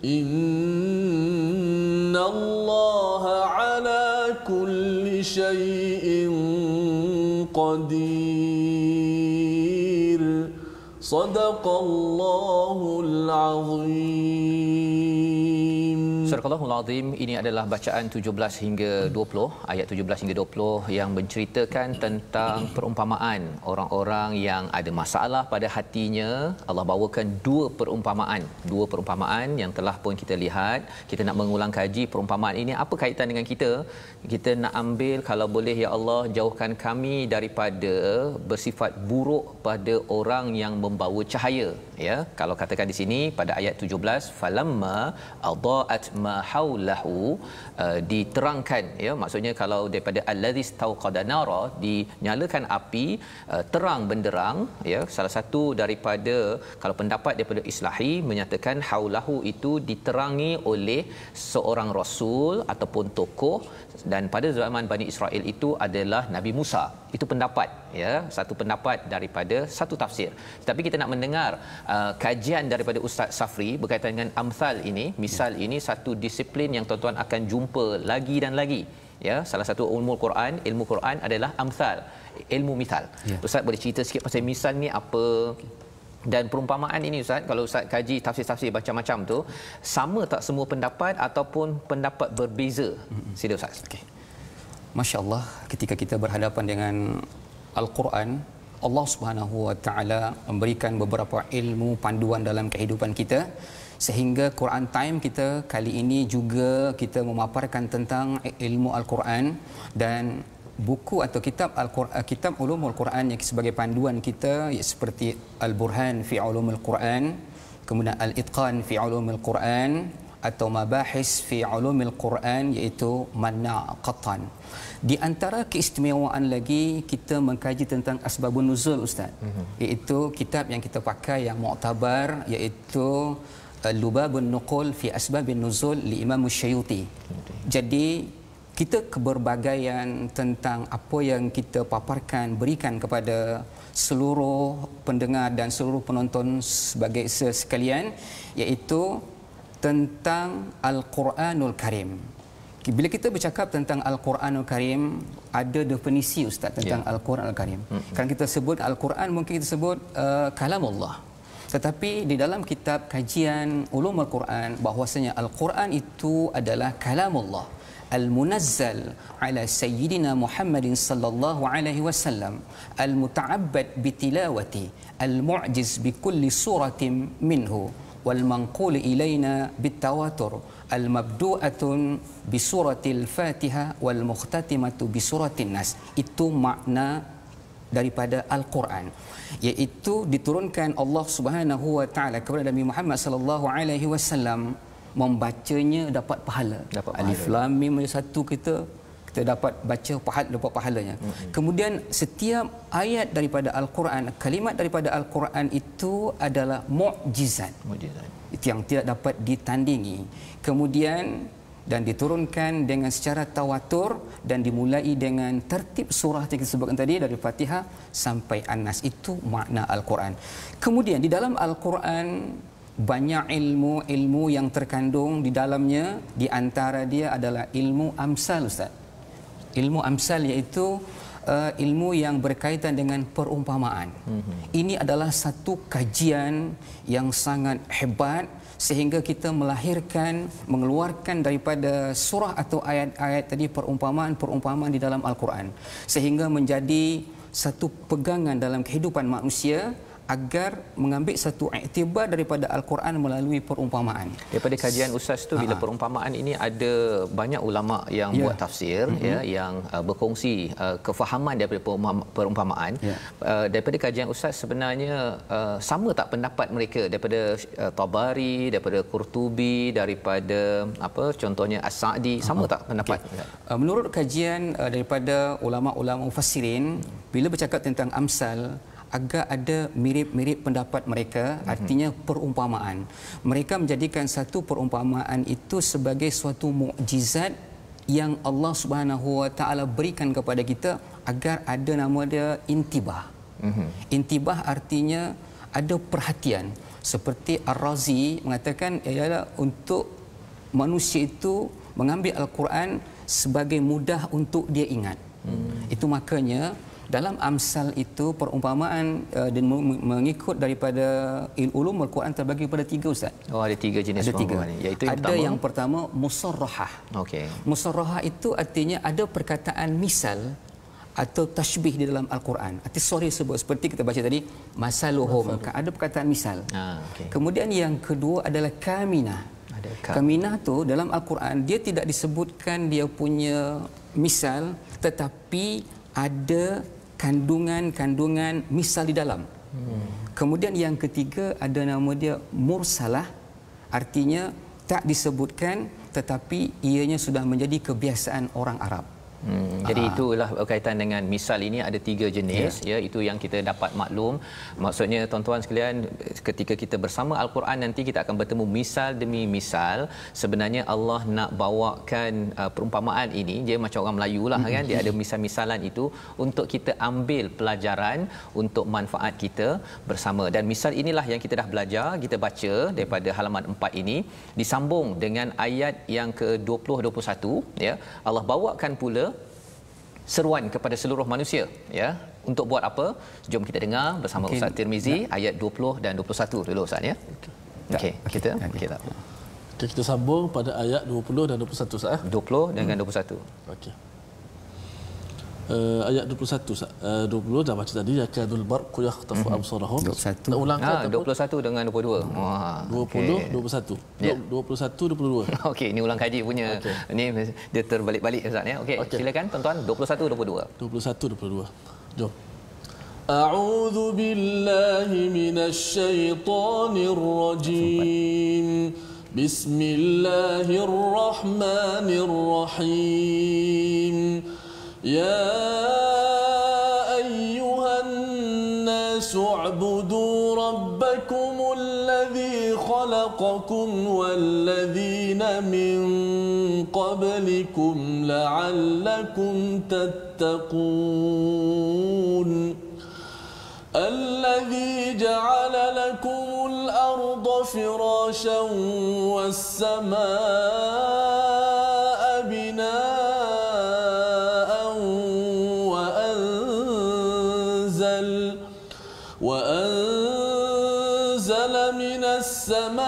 إن الله على كل شيء قدير صدق الله العظيم.
Surah Al-Qur'anul Azim ini adalah bacaan 17 hingga 20, ayat 17 hingga 20 yang menceritakan tentang perumpamaan orang-orang yang ada masalah pada hatinya. Allah bawakan dua perumpamaan yang telah pun kita lihat. Kita nak mengulang kaji perumpamaan ini, apa kaitan dengan kita? Kita nak ambil, kalau boleh ya Allah, jauhkan kami daripada bersifat buruk pada orang yang membawa cahaya, ya. Kalau katakan di sini pada ayat 17, falamma adaat ma haulahu, diterangkan, ya, maksudnya kalau daripada allazi istauqada nara, dinyalakan api, terang benderang, ya. Salah satu daripada, kalau pendapat daripada Islahi menyatakan haulahu itu diterangi oleh seorang rasul ataupun tokoh, dan pada zaman Bani Israel itu adalah Nabi Musa. Itu pendapat, ya, satu pendapat daripada satu tafsir. Tapi kita nak mendengar kajian daripada Ustaz Safri berkaitan dengan amsal ini, misal ini satu disiplin yang tuan-tuan akan jumpa lagi dan lagi, ya. Salah satu ilmu Quran adalah amsal, ilmu misal. Ya. Ustaz boleh cerita sikit pasal misal ni apa? Dan perumpamaan ini Ustaz, kalau Ustaz kaji tafsir-tafsir macam-macam tu, sama tak semua pendapat ataupun pendapat berbeza? Sila Ustaz.
Okey. Masya-Allah, ketika kita berhadapan dengan Al-Quran, Allah Subhanahu Wa Taala memberikan beberapa ilmu panduan dalam kehidupan kita, sehingga Quran Time kita kali ini juga kita memaparkan tentang ilmu Al-Quran dan buku atau kitab Al-Quran, kitab Ulumul Quran yang sebagai panduan kita, seperti Al-Burhan fi Ulumul Quran, kemudian Al-Itqan fi Ulumul Quran, atau Mabahis fi Ulumul Quran, iaitu Manna' Qattan. Di antara keistimewaan lagi, kita mengkaji tentang Asbabun Nuzul Ustaz, iaitu kitab yang kita pakai yang muktabar, iaitu Lubabun Nuqul fi Asbabun Nuzul li Imam Syuyuti. Jadi kita keberbagaian tentang apa yang kita paparkan, berikan kepada seluruh pendengar dan seluruh penonton sebagai sekalian, iaitu tentang Al-Quranul Karim. Bila kita bercakap tentang Al-Quranul Karim, ada definisi Ustaz tentang Al-Quranul Karim. Kan kita sebut Al-Quran, mungkin kita sebut kalamullah. Tetapi di dalam kitab kajian Ulumul Quran, bahwasanya Al-Quran itu adalah kalamullah al-munazzal ala sayyidina Muhammadin sallallahu alaihi wasallam, al-muta'abbad bitilawati, al-mu'jiz bi kulli suratin minhu, wal manqul ilaina bitawatur, al-mabdu'atun bi suratil Fatihah wal mukhtatimatu bi suratin Nas. Itu makna daripada Al-Quran, iaitu diturunkan Allah Subhanahu Wa Taala kepada Nabi Muhammad sallallahu alaihi wasallam, membacanya dapat pahala. Alif Lam Mim satu, kita dapat baca dapat pahalanya. Kemudian setiap ayat daripada Al-Quran, kalimat daripada Al-Quran itu adalah mukjizat. Itu yang tidak dapat ditandingi. Kemudian dan diturunkan dengan secara tawatur dan dimulai dengan tertib surah yang kita sebutkan tadi, dari Fatihah sampai An-Nas. Itu makna Al-Quran. Kemudian di dalam Al-Quran banyak ilmu yang terkandung di dalamnya. Di antara dia adalah ilmu amsal Ustaz. Ilmu amsal iaitu ilmu yang berkaitan dengan perumpamaan. Ini adalah satu kajian yang sangat hebat, sehingga kita mengeluarkan daripada surah atau ayat-ayat tadi perumpamaan-perumpamaan di dalam Al-Quran, sehingga menjadi satu pegangan dalam kehidupan manusia agar mengambil satu iktibar daripada Al-Quran melalui perumpamaan.
Daripada kajian ustaz tu, bila perumpamaan ini ada banyak ulama yang buat tafsir, yang berkongsi kefahaman daripada perumpamaan. Daripada kajian ustaz, sebenarnya sama tak pendapat mereka daripada Tabari, daripada Qurtubi, daripada contohnya As-Sa'di, sama tak pendapat?
Menurut kajian daripada ulama-ulama mufassirin, bila bercakap tentang amsal, agak ada mirip-mirip pendapat mereka, artinya perumpamaan. Mereka menjadikan satu perumpamaan itu sebagai suatu mukjizat yang Allah Subhanahu Wa Taala berikan kepada kita agar ada nama dia intibah. Intibah artinya ada perhatian. Seperti Ar-Razi mengatakan ialah untuk manusia itu mengambil Al-Quran sebagai mudah untuk dia ingat. Itu makanya dalam amsal itu perumpamaan dan mengikut daripada ulum Al-Quran terbagi pada 3, ustaz.
Oh, ada 3 jenis perumpamaan. Iaitu
yang pertama musarrahah.
Okey.
Musarrahah itu artinya ada perkataan misal atau tashbih di dalam Al-Quran. Arti sorry sebut seperti kita baca tadi masaluhum, ada perkataan misal.
Okay.
Kemudian yang kedua adalah kaminah. Kaminah tu dalam Al-Quran dia tidak disebutkan dia punya misal, tetapi ada kandungan-kandungan misal di dalam. Kemudian yang ketiga ada nama dia mursalah, artinya tak disebutkan tetapi ianya sudah menjadi kebiasaan orang Arab.
Jadi itulah berkaitan dengan misal ini ada 3 jenis, itu yang kita dapat maklum. Maksudnya tuan-tuan sekalian, ketika kita bersama Al-Quran nanti kita akan bertemu misal demi misal. Sebenarnya Allah nak bawakan perumpamaan ini, dia macam orang Melayu lah kan, dia ada misal-misalan itu untuk kita ambil pelajaran untuk manfaat kita bersama. Dan misal inilah yang kita dah belajar, kita baca daripada halaman 4 ini disambung dengan ayat yang ke-20-21, ya. Allah bawakan pula seruan kepada seluruh manusia, ya. Untuk buat apa? Jom kita dengar bersama Ustaz Tirmizi ayat 20 dan 21 dulu, Ustaz, ya. Okey,
kita sambung pada ayat 20 dan 21, Ustaz.
20 dengan 21.
Okey. Ayat 21, Ustaz. 20 dah baca tadi, yakadul barqu yakhtafu absarahum.
21.
Nak ulangkan
21 dengan 22. Wah,
20 21. 21 22.
Okey, ini ulang kaji punya. Ini dia terbalik-balik, Ustaz, ya. Okey, silakan tuan-tuan, 21 22.
21 22. Jom. A'udzu billahi minasy syaithanir rajim. Bismillahirrahmanirrahim. يا أيها الناس اعبدوا ربكم الذي خلقكم والذين من قبلكم لعلكم تتقون الذي جعل لكم الأرض فراشا والسماء بناءً وأنزل من السماء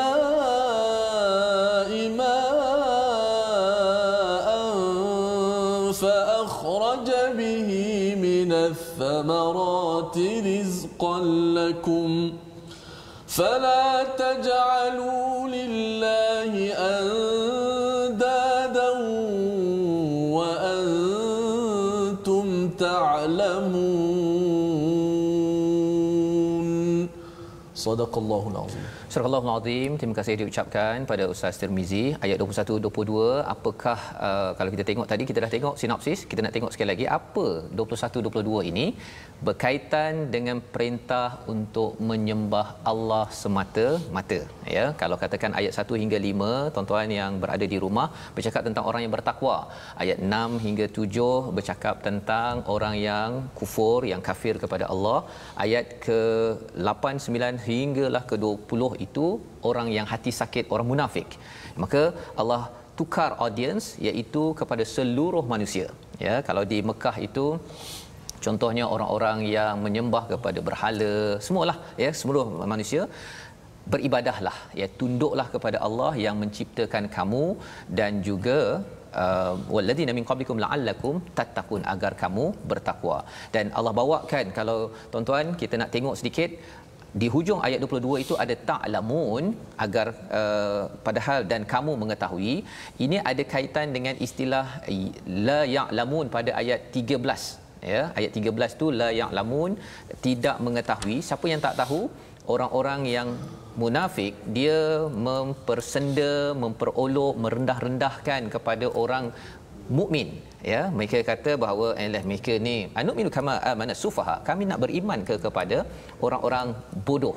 ماء فأخرج به من الثمرات رزقا لكم فلا تجعلوا لله أندادا وأنتم تعلمون. Sadaqallahul azim.
Surah Al-Azim, terima kasih diucapkan pada Ustaz Tirmizi. Ayat 21-22, apakah kalau kita tengok tadi, kita dah tengok sinopsis, kita nak tengok sekali lagi apa 21-22 ini berkaitan dengan perintah untuk menyembah Allah semata-mata, ya. Kalau katakan ayat 1 hingga 5, tuan-tuan yang berada di rumah bercakap tentang orang yang bertakwa. Ayat 6 hingga 7 bercakap tentang orang yang kufur, yang kafir kepada Allah. Ayat ke-8, 9 hinggalah ke-20 itu orang yang hati sakit, orang munafik. Maka Allah tukar audience, iaitu kepada seluruh manusia, ya. Kalau di Mekah itu contohnya orang-orang yang menyembah kepada berhala, semualah, ya, seluruh manusia. beribadahlah, ya, tunduklah kepada Allah yang menciptakan kamu dan juga walladzina min qablikum la'allakum tattaqun, agar kamu bertakwa. Dan Allah bawakan, kalau tuan-tuan kita nak tengok sedikit di hujung ayat 22 itu ada ta'lamun, agar padahal dan kamu mengetahui. Ini ada kaitan dengan istilah la ya'lamun pada ayat 13, ya. Ayat 13 tu la ya'lamun, tidak mengetahui. Siapa yang tak tahu? Orang-orang yang munafik, dia mempersenda, memperolok, merendah-rendahkan kepada orang mukmin, ya. Mereka kata bahawa mereka ni anu'minu kama amana sufaha, kami nak beriman kepada orang-orang bodoh.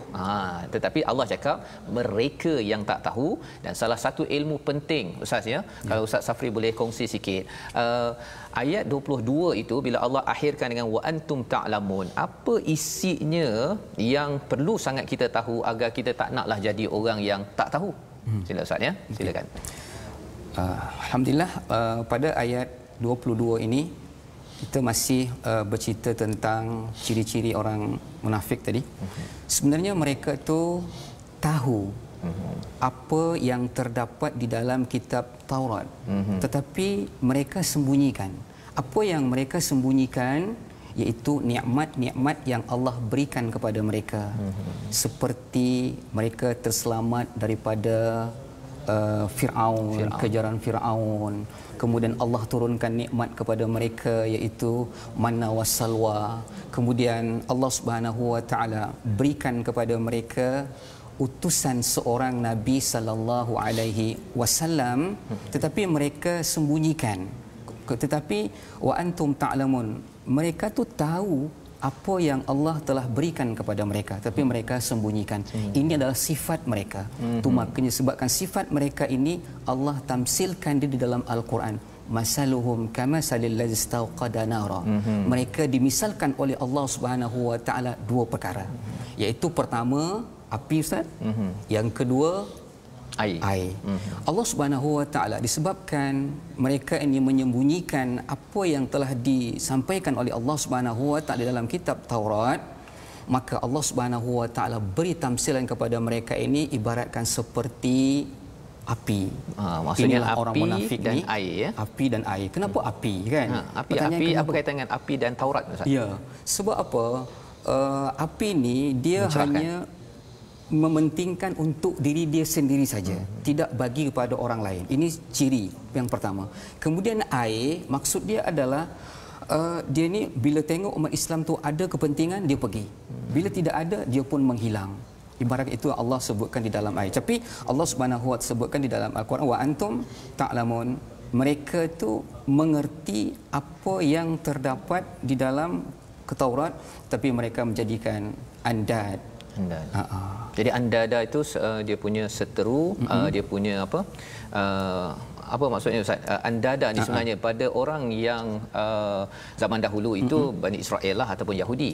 Tetapi Allah cakap mereka yang tak tahu. Dan salah satu ilmu penting, Ustaz, ya, kalau Ustaz Safri boleh kongsi sikit, ayat 22 itu bila Allah akhirkan dengan wa antum ta'lamun, apa isinya yang perlu sangat kita tahu agar kita tak naklah jadi orang yang tak tahu? Sila Ustaz, ya, silakan.
Alhamdulillah, pada ayat 22 ini kita masih bercerita tentang ciri-ciri orang munafik tadi. Sebenarnya mereka tu tahu apa yang terdapat di dalam kitab Taurat, tetapi mereka sembunyikan. Apa yang mereka sembunyikan iaitu nikmat-nikmat yang Allah berikan kepada mereka. Seperti mereka terselamat daripada Fir'aun, kejaran Fir'aun. Kemudian Allah turunkan nikmat kepada mereka iaitu manna wassalwa. Kemudian Allah Subhanahu wa taala berikan kepada mereka utusan seorang Nabi sallallahu alaihi wasallam, tetapi mereka sembunyikan. Tetapi wa antum ta'lamun, mereka tu tahu apa yang Allah telah berikan kepada mereka, tapi mereka sembunyikan. Ini adalah sifat mereka. Tu makanya sebabkan sifat mereka ini Allah tamsilkan dia di dalam Al-Quran. Masaluhum kamasalil ladzi istawqada nara. Mereka dimisalkan oleh Allah Subhanahu wa taala dua perkara. Iaitu pertama api, Ustaz. Yang kedua air. Allah Subhanahu wa taala disebabkan mereka ini menyembunyikan apa yang telah disampaikan oleh Allah Subhanahu wa taala dalam kitab Taurat, maka Allah Subhanahu wa taala beri tamsilan kepada mereka ini ibaratkan seperti api.
Maksudnya api
orang munafik dan
air, ya?
Api dan air. Kenapa api, kan?
Api apa kaitan dengan api dan Taurat, Ustaz?
Ya, sebab apa? Api ni dia hanya mementingkan untuk diri dia sendiri saja, tidak bagi kepada orang lain. Ini ciri yang pertama. Kemudian air, maksud dia adalah dia ni bila tengok umat Islam tu ada kepentingan, dia pergi. Bila tidak ada, dia pun menghilang. Ibarat itu Allah sebutkan di dalam air. Tapi Allah Subhanahu wa taala sebutkan di dalam Al-Quran, wa antum ta'lamun, mereka tu mengerti apa yang terdapat di dalam Taurat, tapi mereka menjadikan andad.
Jadi andada itu dia punya seteru, dia punya apa maksudnya, Ustaz? Andada ni sebenarnya pada orang yang zaman dahulu itu Bani Israel lah ataupun Yahudi.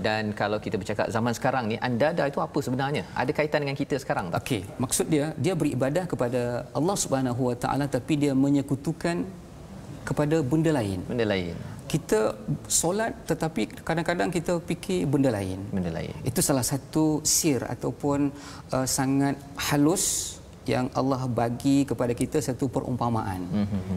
Dan kalau kita bercakap zaman sekarang ni, andada itu apa sebenarnya? Ada kaitan dengan kita sekarang tak?
Okey, maksud dia beribadah kepada Allah Subhanahu wa taala, tapi dia menyekutukan kepada benda lain. Kita solat tetapi kadang-kadang kita fikir benda lain. Itu salah satu sir ataupun sangat halus yang Allah bagi kepada kita, satu perumpamaan.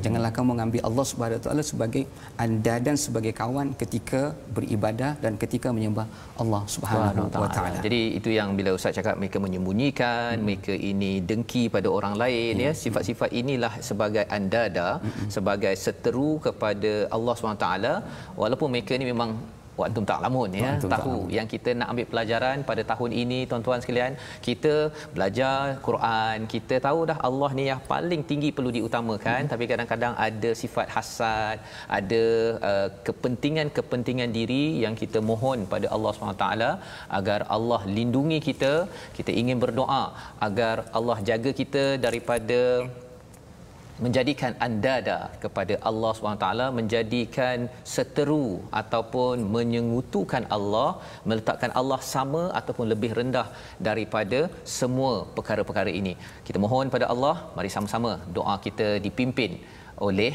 Janganlah kamu mengambil Allah Subhanahu wa taala sebagai andadan, sebagai kawan ketika beribadah dan ketika menyembah Allah Subhanahu wa taala.
Jadi itu yang bila Ustaz cakap mereka menyembunyikan, mereka ini dengki pada orang lain, ya. Sifat-sifat inilah sebagai andada, sebagai seteru kepada Allah Subhanahu wa taala, walaupun mereka ni memang wa antum ta'lamun, ya, tahu. Yang kita nak ambil pelajaran pada tahun ini, tuan-tuan sekalian, kita belajar Quran, kita tahu dah Allah ni yang paling tinggi perlu diutamakan, tapi kadang-kadang ada sifat hasad, ada kepentingan diri yang kita mohon pada Allah SWT agar Allah lindungi kita. Kita ingin berdoa agar Allah jaga kita daripada menjadikan andada kepada Allah SWT, menjadikan seteru ataupun menyengutukan Allah, meletakkan Allah sama ataupun lebih rendah daripada semua perkara-perkara ini. Kita mohon pada Allah, mari sama-sama doa kita dipimpin oleh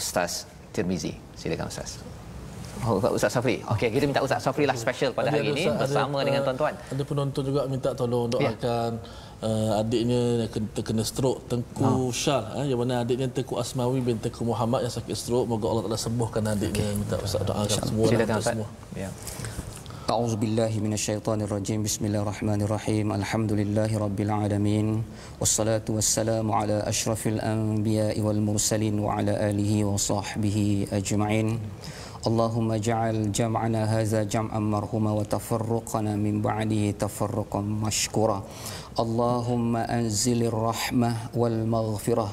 Ustaz Tirmizi. Silakan Ustaz. Oh, Ustaz Safri. Okey, kita minta Ustaz Safri lah special pada hari ini bersama dengan tuan-tuan.
Ada penonton juga minta tolong doakan adiknya yang terkena strok, Tengku Syar, yang mana adiknya Tengku Asmawi bin Tengku Muhammad yang sakit strok. Moga Allah Taala sembuhkan adiknya. Minta Ustaz doakan semua.
Silakan Ustaz. Ya.
أعوذ بالله من الشيطان الرجيم بسم الله الرحمن الرحيم الحمد لله رب العالمين والصلاة والسلام على أشرف الأنبياء والمرسلين وعلى آله وصحبه أجمعين اللهم اجعل جمعنا هذا جمعا مرحوما وتفرقنا من بعده تفرقا مشكورا اللهم أنزل الرحمة والمغفرة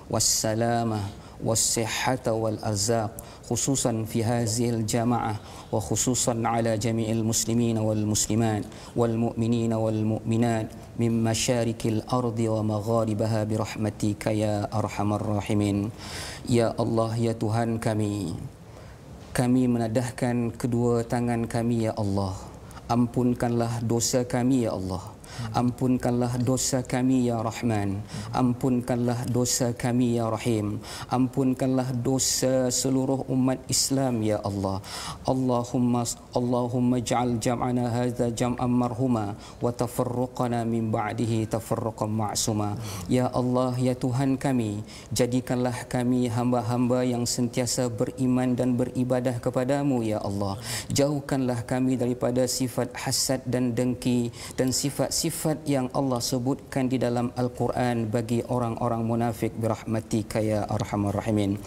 والسلامة والصحة والأرزاق خصوصا في هذه الجماعة وخصوصا على جميع المسلمين والمسلمات والمؤمنين والمؤمنات من مشارق الأرض ومغاربها برحمتك يا أرحم الراحمين يا الله يا Tuhan kami menadahkan kedua tangan kami ya Allah, ampunkanlah dosa kami ya Allah, ampunkanlah dosa kami ya Rahman, ampunkanlah dosa kami ya Rahim, ampunkanlah dosa seluruh umat Islam ya Allah. Allahumma ja'al jam'ana hadza jam'an marhuma wa tafarruqana min ba'dihi tafarruqan ma'suma. Ya Allah ya Tuhan kami, jadikanlah kami hamba-hamba yang sentiasa beriman dan beribadah kepadamu ya Allah. Jauhkanlah kami daripada sifat hasad dan dengki dan sifat yang Allah sebutkan di dalam Al-Quran bagi orang-orang munafik birahmatika ya arhamar rahimin.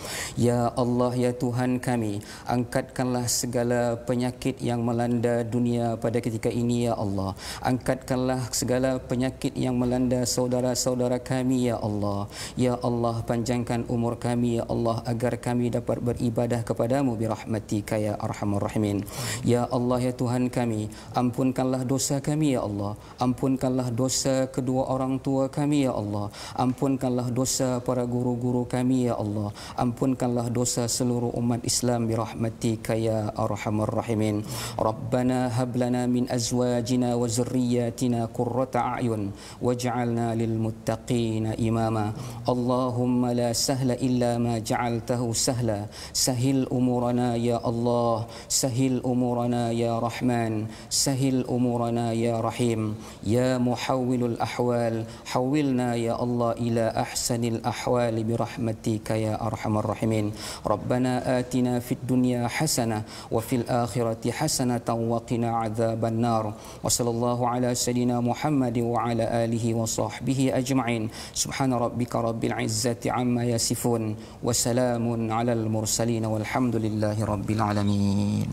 Ya Allah ya Tuhan kami, angkatkanlah segala penyakit yang melanda dunia pada ketika ini ya Allah. Angkatkanlah segala penyakit yang melanda saudara-saudara kami ya Allah. Ya Allah, panjangkan umur kami ya Allah agar kami dapat beribadah kepadamu birahmatika ya arhamar rahimin. Ya Allah ya Tuhan kami, ampunkanlah dosa kami ya Allah. Ampunkanlah dosa kedua orang tua kami ya Allah. Ampunkanlah dosa para guru-guru kami ya Allah. Ampunkanlah dosa seluruh umat Islam birahmatika ya arhamar rahimin. Rabbana hab lana min azwajina wa zurriyyatina qurrata a'yun waj'alna lil muttaqina imama. Allahumma la sahla illa ma ja'altahu sahla. Sahil umurana ya Allah, sahil umurana ya Rahman, sahil umurana ya Rahim. Ya muhawwilul ahwal, hawwilna ya Allah ila ahsanil ahwal birahmatika ya arhamar rahimin. Rabbana atina fid dunya hasanah wa fil akhirati hasanatan wa qina adzaban nar. Wa sallallahu ala sayidina Muhammad wa ala alihi wa sahbihi ajma'in. Subhana rabbika rabbil izzati amma yasifun wa salamun alal mursalin walhamdulillahi rabbil alamin.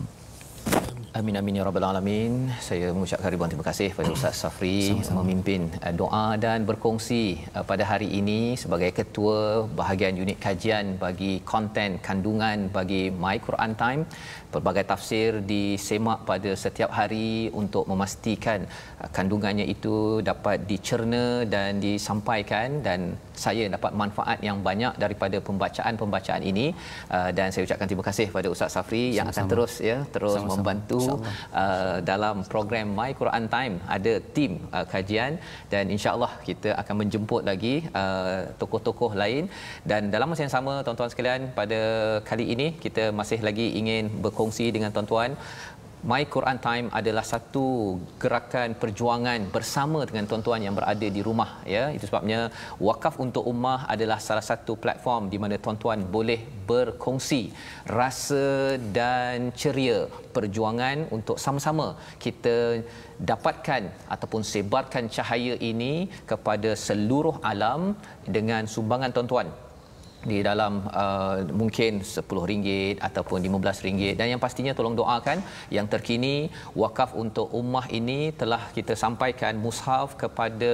Amin amin ya rabbal alamin. Saya mengucapkan ribuan terima kasih kepada Ustaz Safri memimpin doa dan berkongsi pada hari ini sebagai ketua bahagian unit kajian bagi konten kandungan bagi My Quran Time. Pelbagai tafsir disemak pada setiap hari untuk memastikan kandungannya itu dapat dicerna dan disampaikan, dan saya dapat manfaat yang banyak daripada pembacaan-pembacaan ini, dan saya ucapkan terima kasih kepada Ustaz Safri yang akan terus membantu dalam program My Quran Time. Ada tim kajian dan insya-Allah kita akan menjemput lagi tokoh-tokoh lain, dan dalam masa yang sama tuan-tuan sekalian, pada kali ini kita masih lagi ingin berkongsi dengan tuan-tuan. My Quran Time adalah satu gerakan perjuangan bersama dengan tuan-tuan yang berada di rumah, ya. Itu sebabnya Wakaf untuk Ummah adalah salah satu platform di mana tuan-tuan boleh berkongsi rasa dan ceria perjuangan untuk sama-sama kita dapatkan ataupun sebarkan cahaya ini kepada seluruh alam dengan sumbangan tuan-tuan di dalam mungkin RM10 ataupun RM15, dan yang pastinya tolong doakan yang terkini. Wakaf untuk Ummah ini telah kita sampaikan mushaf kepada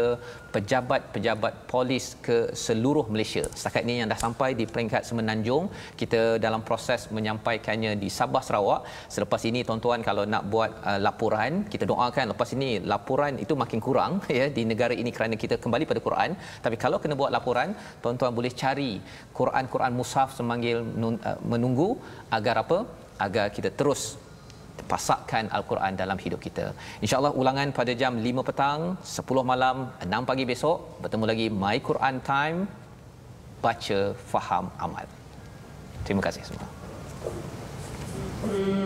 pejabat-pejabat polis ke seluruh Malaysia. Setakat ini yang dah sampai di peringkat Semenanjung, kita dalam proses menyampaikannya di Sabah, Sarawak. Selepas ini tuan-tuan kalau nak buat laporan, kita doakan lepas ini laporan itu makin kurang ya di negara ini kerana kita kembali pada Quran. Tapi kalau kena buat laporan, tuan-tuan boleh cari Quran mushaf semanggil menunggu, agar apa? Agar kita terus pasakkan Al-Quran dalam hidup kita. InsyaAllah ulangan pada jam 5 petang, 10 malam, 6 pagi besok. Bertemu lagi My Quran Time. Baca, faham, amal. Terima kasih semua. Hmm.